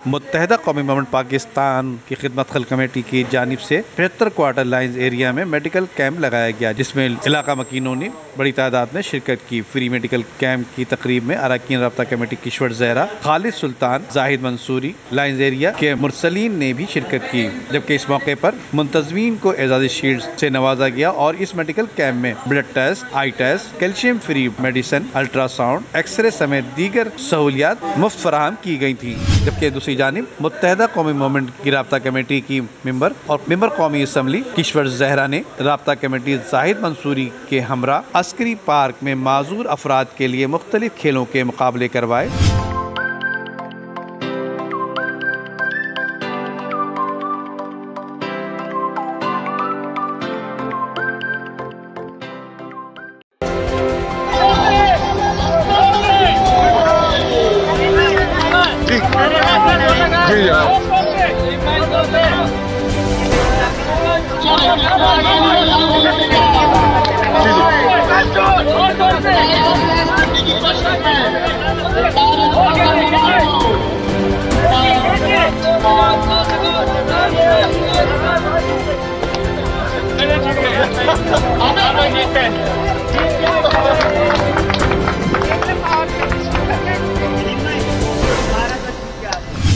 मुत्तहदा कौमी मूवमेंट पाकिस्तान की खिदमत खल कमेटी की जानिब से 75 क्वार्टर लाइन्स एरिया में मेडिकल कैंप लगाया गया, जिसमें इलाका मकीनों ने बड़ी तादाद में शिरकत की। फ्री मेडिकल कैंप की तकरीब में अरकान रब्ता कमेटी किश्वर ज़हरा, खालिद सुल्तान, जाहिद मंसूरी, लाइन्स एरिया के मुरसलीन ने भी शिरकत की। जबकि इस मौके पर मुंतज़मीन को एजाज़ी शील्ड से नवाजा गया और इस मेडिकल कैंप में blood test, eye test, calcium free medicine, ultrasound, x-ray समेत दीगर सहूलियात मुफ्त फराहम की गई थी। जबकि दूसरी जानिब मुत्तहदा कौमी मूवमेंट की राब्ता कमेटी की मेंबर और मेंबर कौमी असम्बली किश्वर ज़हरा ने राब्ता कमेटी जाहिद मंसूरी के हमरा अस्करी पार्क में माजूर अफराद के लिए मुख्तलिफ खेलों के मुकाबले करवाए।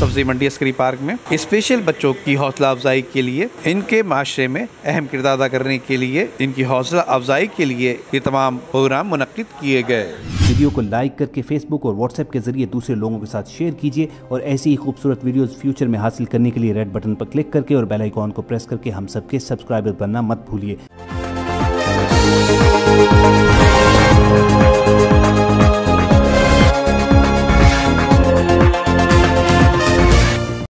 सब्जी मंडी अस्करी पार्क में स्पेशल बच्चों की हौसला अफजाई के लिए, इनके माशरे में अहम किरदार अदा करने के लिए, इनकी हौसला अफजाई के लिए ये तमाम प्रोग्राम मुनक्किद किए गए। वीडियो को लाइक करके फेसबुक और व्हाट्सएप के जरिए दूसरे लोगों के साथ शेयर कीजिए और ऐसी ही खूबसूरत वीडियोस फ्यूचर में हासिल करने के लिए रेड बटन पर क्लिक करके और बेल आइकॉन को प्रेस करके हम सबके सब्सक्राइबर बनना मत भूलिए।